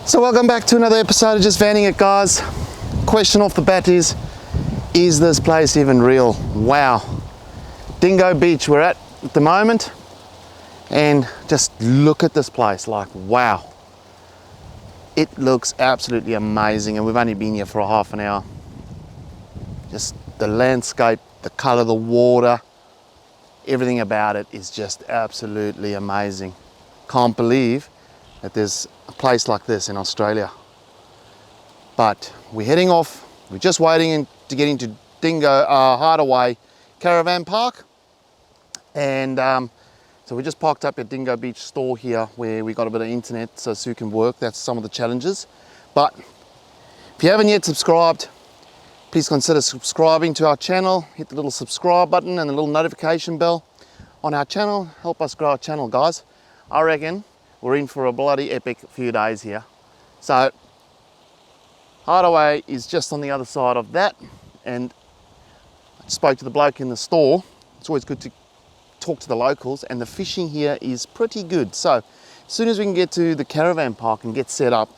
So welcome back to another episode of Just Vanning It, guys. Question off the bat is this place even real? Wow. Dingo Beach we're at the moment, and just look at this place, like wow. It looks absolutely amazing, and we've only been here for a half an hour. Just the landscape, the colour of the water, everything about it is just absolutely amazing. Can't believe that there's a place like this in Australia. But we're heading off. We're just waiting to get into Dingo Hideaway Caravan Park. And so we just parked up at Dingo Beach store here where we got a bit of internet so Sue can work. That's some of the challenges. But if you haven't yet subscribed, please consider subscribing to our channel. Hit the little subscribe button and the little notification bell on our channel. Help us grow our channel, guys. I reckon we're in for a bloody epic few days here. So Hideaway is just on the other side of that, and I spoke to the bloke in the store. It's always good to talk to the locals, and the fishing here is pretty good. So as soon as we can get to the caravan park and get set up,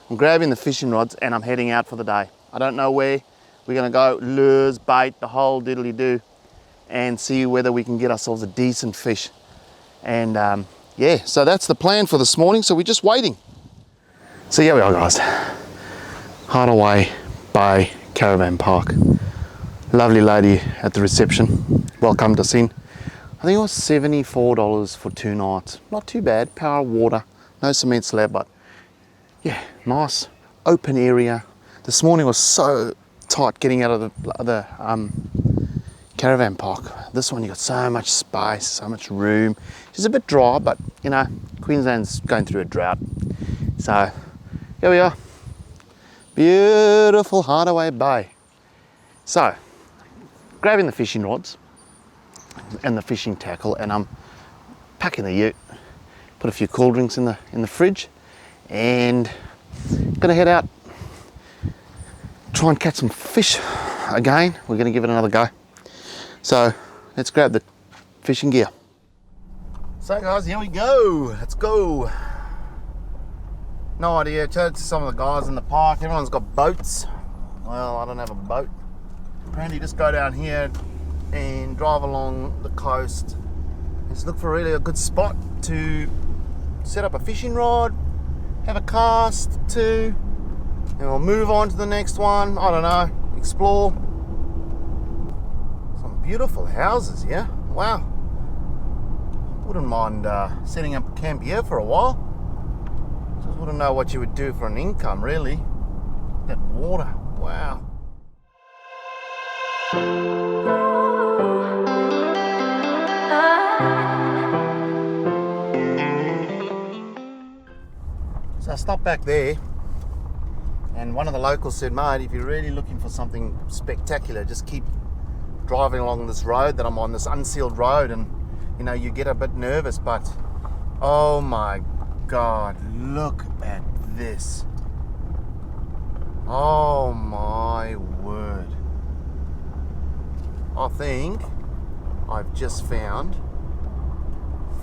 I'm grabbing the fishing rods and I'm heading out for the day. I don't know where we're gonna go, lures, bait, the whole diddly do, and see whether we can get ourselves a decent fish. And yeah, so that's the plan for this morning. So we're just waiting. So here we are, guys. Hideaway Bay Caravan Park. Lovely lady at the reception welcomed us in. I think it was $74 for 2 nights. Not too bad. Power water, no cement slab, but yeah, nice open area. This morning was so tight getting out of the caravan park. This one you got so much space, so much room. It's a bit dry, but you know, Queensland's going through a drought. So here we are. Beautiful Hideaway Bay. So grabbing the fishing rods and the fishing tackle, and I'm packing the ute. Put a few cool drinks in the fridge, and gonna head out, try and catch some fish again. We're gonna give it another go. So let's grab the fishing gear. So guys, here we go. Let's go. No idea. Chatted to some of the guys in the park. Everyone's got boats. Well, I don't have a boat. Apparently just go down here and drive along the coast. Let's look for really a good spot to set up a fishing rod, have a cast to, and we'll move on to the next one. I don't know, explore. Some beautiful houses here. Wow. Wouldn't mind setting up camp here for a while. Just wouldn't know what you would do for an income, really. That water, wow. So I stopped back there, and one of the locals said, mate, if you're really looking for something spectacular, just keep driving along this road that I'm on, this unsealed road, and you know, you get a bit nervous, but oh my God, look at this. Oh my word. I think I've just found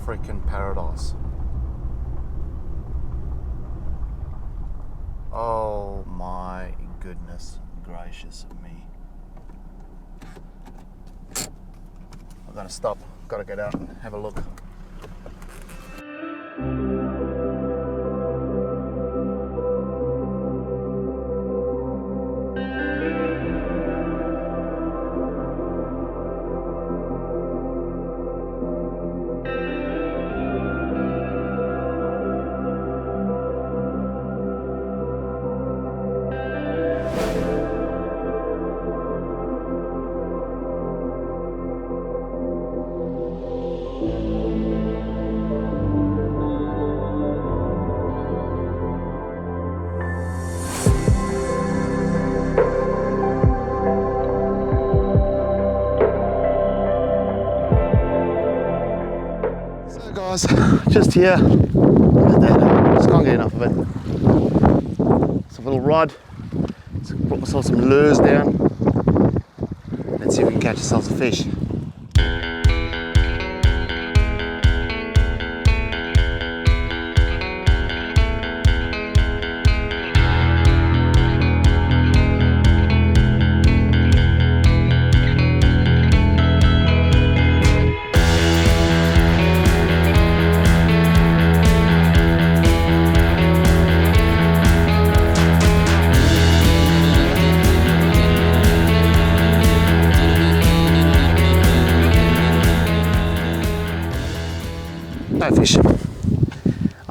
freaking paradise. Oh my goodness gracious me. I've got to stop, got to get out and have a look. Guys, just here, look at that, just can't get enough of it. It's a little rod, so brought myself some lures down. Let's see if we can catch ourselves a fish.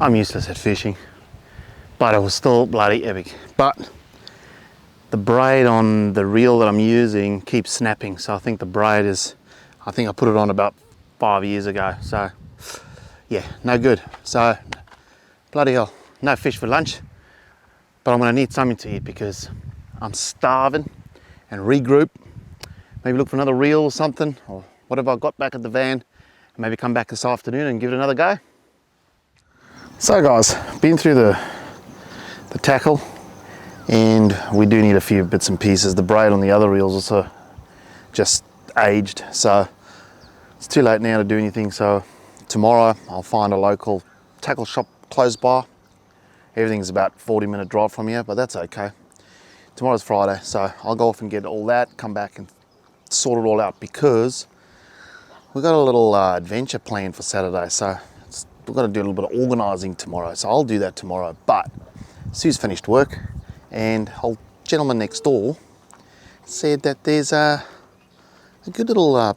I'm useless at fishing, but it was still bloody epic. But the braid on the reel that I'm using keeps snapping, so I think the braid is, I think I put it on about 5 years ago, so yeah, no good. So bloody hell, no fish for lunch, but I'm gonna need something to eat because I'm starving, and regroup, maybe look for another reel or something, or whatever I got back at the van, and maybe come back this afternoon and give it another go. So guys, been through the tackle, and we do need a few bits and pieces. The braid on the other reels also just aged, so it's too late now to do anything. So tomorrow I'll find a local tackle shop close by. Everything's about 40-minute drive from here, but that's okay. Tomorrow's Friday, so I'll go off and get all that, come back and sort it all out, because we've got a little adventure planned for Saturday, so we've got to do a little bit of organising tomorrow, so I'll do that tomorrow. But Sue's finished work, and old gentleman next door said that there's a good little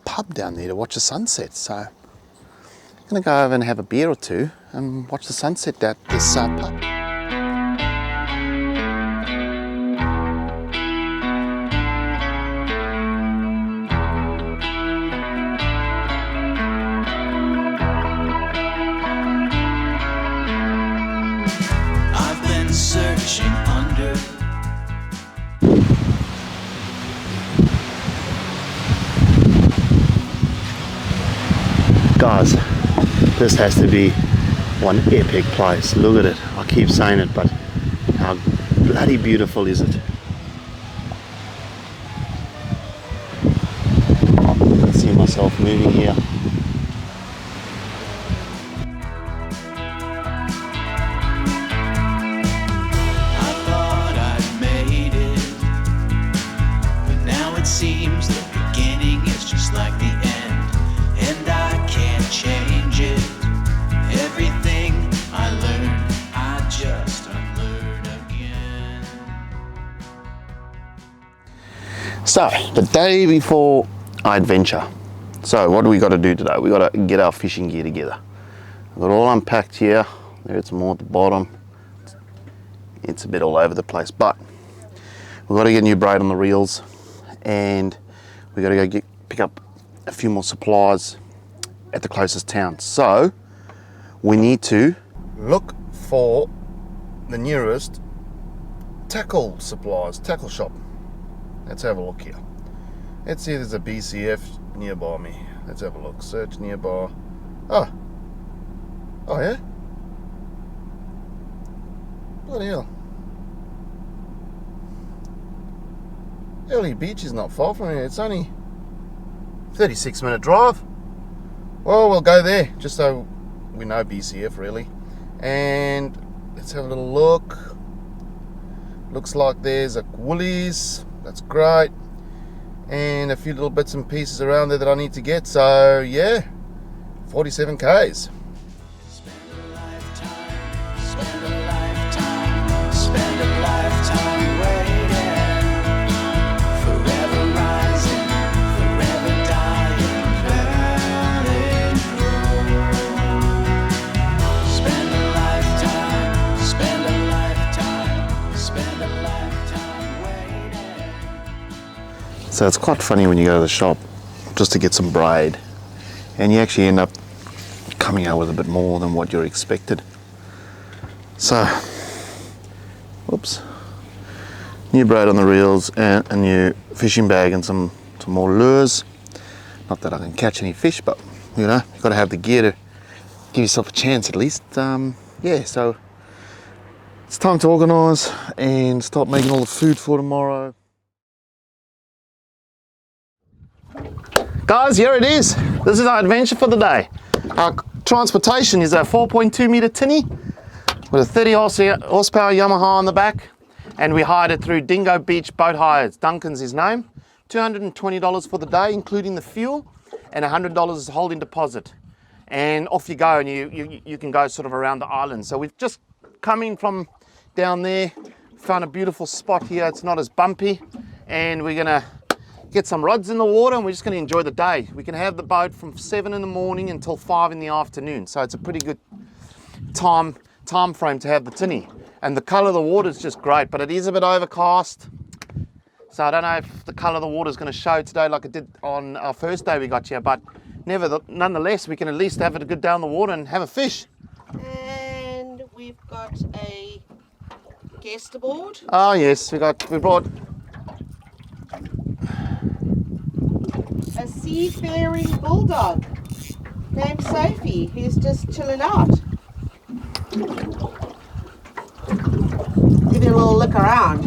pub down there to watch the sunset, so I'm going to go over and have a beer or two and watch the sunset at this pub. Guys, this has to be one epic place. Look at it. I keep saying it, but how bloody beautiful is it? I can see myself moving here. I thought I'd made it, but now it seems the beginning is just like the end. And I can't change it. Everything I learned, I just unlearn again. So, the day before I adventure. So, what do we got to do today? We got to get our fishing gear together. I've got it all unpacked here. There's more at the bottom. It's a bit all over the place, but we've got to get new braid on the reels, and we got to go pick up a few more supplies at the closest town. So we need to look for the nearest tackle supplies, tackle shop. Let's have a look here. Let's see if there's a BCF nearby me. Let's have a look. Search nearby. Oh yeah? Bloody hell. Early Beach is not far from here. It's only 36-minute drive. Well, we'll go there just so we know BCF really. And let's have a little look. Looks like there's a Woolies. That's great. And a few little bits and pieces around there that I need to get. So yeah, 47 Ks. So it's quite funny when you go to the shop just to get some braid, and you actually end up coming out with a bit more than what you're expected. So, whoops, new braid on the reels and a new fishing bag and some more lures. Not that I can catch any fish, but you know, you've got to have the gear to give yourself a chance at least. Yeah, so it's time to organise and start making all the food for tomorrow. Guys, here it is. This is our adventure for the day. Our transportation is a 4.2 metre tinny with a 30 horsepower Yamaha on the back, and we hired it through Dingo Beach Boat Hires. Duncan's his name. $220 for the day, including the fuel, and $100 holding deposit. And off you go, and you can go sort of around the island. So we've just come in from down there, found a beautiful spot here. It's not as bumpy, and we're gonna get some rods in the water, and we're just going to enjoy the day. We can have the boat from 7 in the morning until 5 in the afternoon, so it's a pretty good time frame to have the tinny. And the colour of the water is just great, but it is a bit overcast. So I don't know if the colour of the water is going to show today like it did on our first day we got here, but nonetheless, we can at least have a good day on the water and have a fish. And we've got a guest aboard. Oh yes, we brought A seafaring bulldog named Sophie, who's just chilling out. Give you a little look around.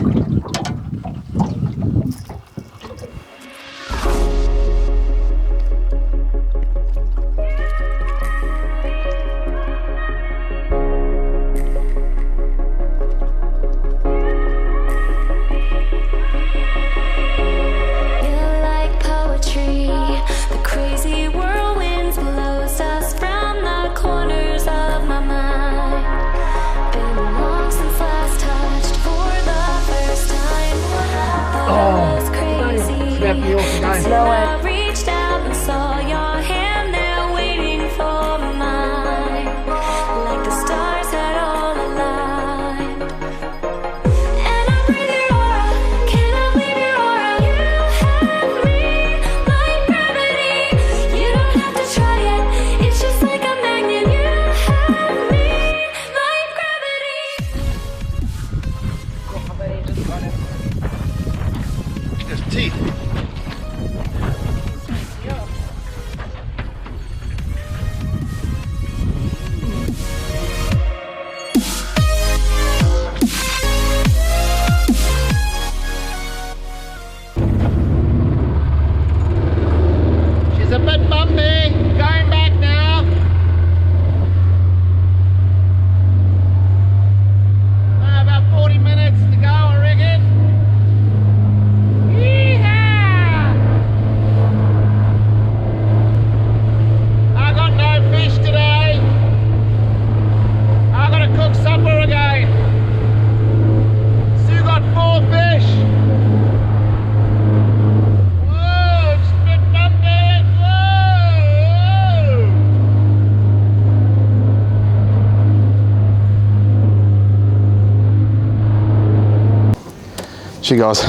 I reached out and saw your hand there waiting for mine, like the stars had all aligned. And I breathe your aura, cannot leave your aura. You have me like gravity. You don't have to try it, it's just like a magnet. You have me like gravity. There's teeth. She's a bit bumpy. Going back now. About 40 minutes to go, I reckon. Yeehaw! I got no fish today. I gotta cook supper again. Sue got 4 fish. Whoa, it's a bit bumpy. Whoa! She goes,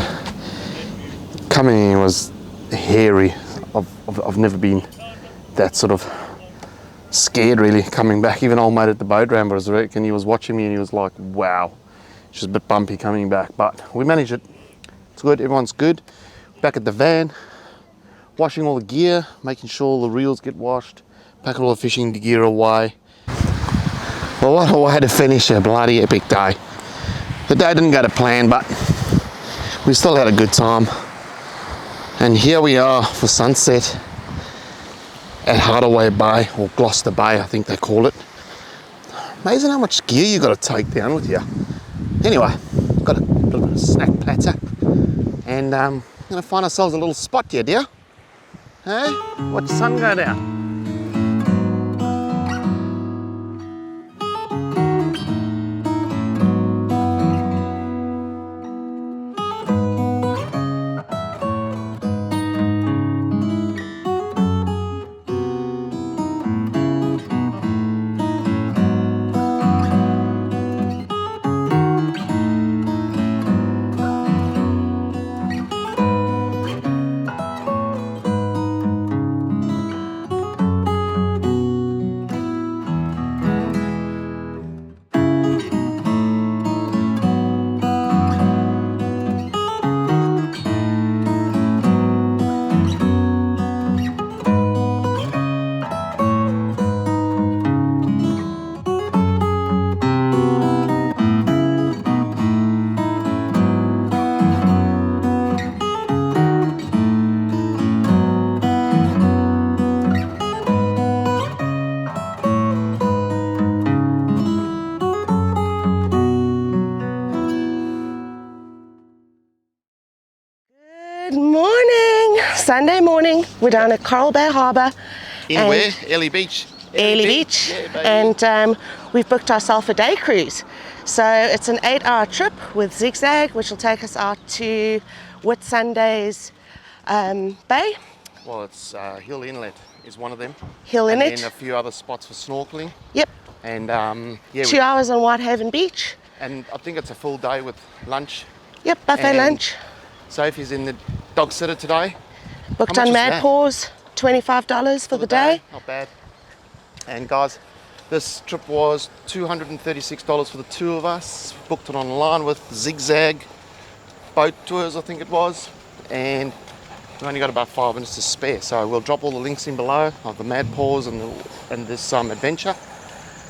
coming in was hairy. I've never been that sort of scared really coming back. Even old mate at the boat ramp was and he was watching me and he was like, wow, she's a bit bumpy coming back, but we managed it. It's good, everyone's good. Back at the van, washing all the gear, making sure all the reels get washed, packing all the fishing gear away. Well, what a way to finish a bloody epic day. The day didn't go to plan, but we still had a good time. And here we are for sunset at Hideawaybay, or Gloucester Bay, I think they call it. Amazing how much gear you got to take down with you. Anyway, got a little bit of snack platter, and going to find ourselves a little spot here, dear. Hey, watch the sun go down. Sunday morning, we're down at Coral Bay Harbour. In where? Early Beach. Early Beach. Yeah, baby. And we've booked ourselves a day cruise. So it's an 8-hour trip with Zigzag, which will take us out to Whitsundays Bay. Well, it's Hill Inlet is one of them. Hill Inlet. And then a few other spots for snorkeling. Yep. And yeah, 2 hours on Whitehaven Beach. and I think it's a full day with lunch. Yep, buffet And lunch. Sophie's in the dog sitter today. Booked How much on is Mad that? Paws, $25 for the day. Not bad. And guys, this trip was $236 for the two of us. Booked it online with Zigzag Boat Tours, I think it was. And we've only got about 5 minutes to spare. So we'll drop all the links in below of the Mad Paws and this adventure.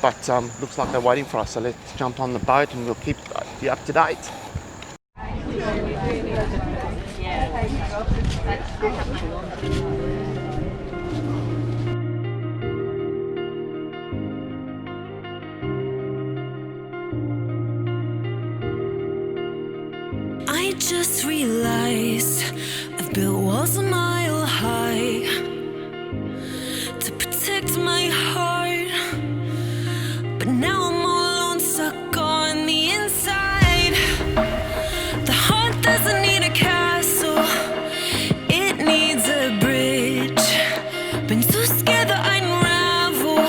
But looks like they're waiting for us. So let's jump on the boat and we'll keep you up to date. I just realized I've built walls a mile high to protect my heart, but now I'm all alone, stuck on the inside. The heart doesn't need a castle, it needs a bridge. Been too scared that I'd unravel.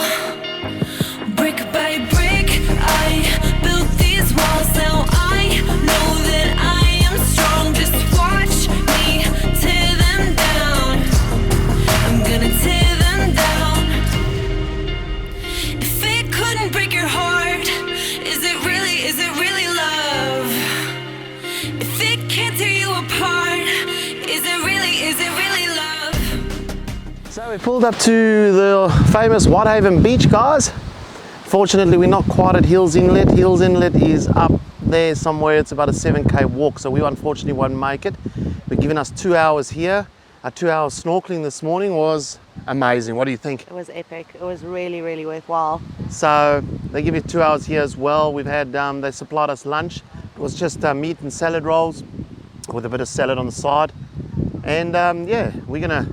Brick by brick, I built these walls. Now I know that I am strong. Just watch me tear them down. I'm gonna tear them down. If it couldn't break your heart, is it really love? If it can't tear you apart, is it really love? So we pulled up to the famous Whitehaven beach, guys. Fortunately, we're not quite at Hills Inlet. Hills Inlet is up there somewhere. It's about a 7k walk, so we unfortunately won't make it. We're giving us 2 hours here. Our 2 hours snorkeling this morning was amazing. What do you think? It was epic. It was really, really worthwhile. So they give you 2 hours here as well. We've had, they supplied us lunch. It was just meat and salad rolls with a bit of salad on the side. And yeah, we're gonna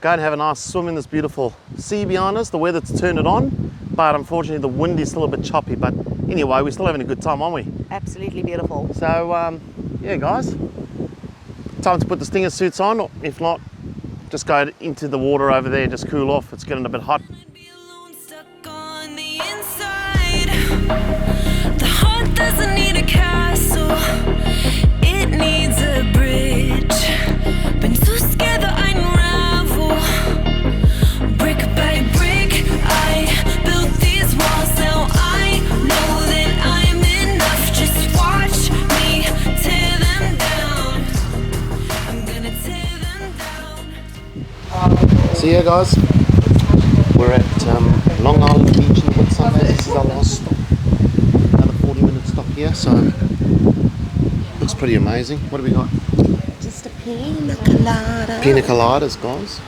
go and have a nice swim in this beautiful sea behind us. The weather's turned it on, but unfortunately the wind is still a bit choppy. But anyway, we're still having a good time, aren't we? Absolutely beautiful. So yeah, guys, time to put the stinger suits on. Or if not, just go into the water over there, just cool off. It's getting a bit hot. Be alone, stuck on the inside. The heart doesn't need a castle, it needs a bridge. Been too scared that I'd unravel. Brick by brick, I built these walls. Now I know that I'm enough. Just watch me tear them down. I'm gonna tear them down. So yeah, guys, we're at Long Island Beach in Whitsundays. This is our last stop. Another 40-minute stop here, so looks pretty amazing. What do we got? Just a pina colada. Pina coladas, guys.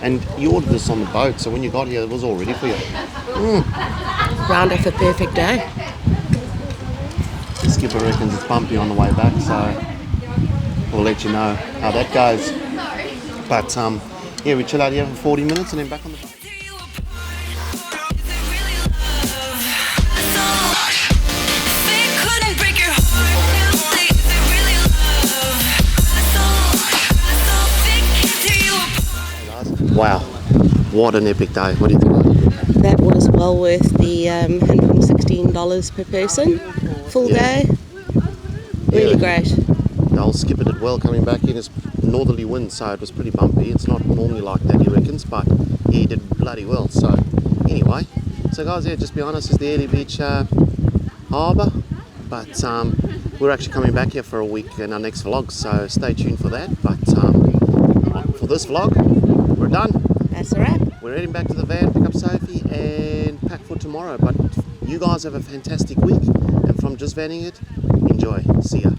And you ordered this on the boat, so when you got here, it was all ready for you. Round off a perfect day. The skipper reckons it's bumpy on the way back, so we'll let you know how that goes. But yeah, we chill out here for 40 minutes and then back on the boat. Tear you apart. Is it really love? If it couldn't break your heart, is it really love? If it can't tear you apart. Wow, what an epic day. What do you think? That was well worth the $116 per person. Full Yeah. day. Really Yeah. great. The old skipper did well coming back in. It's northerly wind, so it was pretty bumpy. It's not normally like that, he reckons, but he did bloody well. So anyway, so guys, yeah, just behind us is the Early Beach harbour, but we're actually coming back here for a week in our next vlog, so stay tuned for that. But for this vlog, we're done. That's a wrap. We're heading back to the van, pick up Sophie and pack for tomorrow. But you guys have a fantastic week, and from Just Vanning It, enjoy. See ya.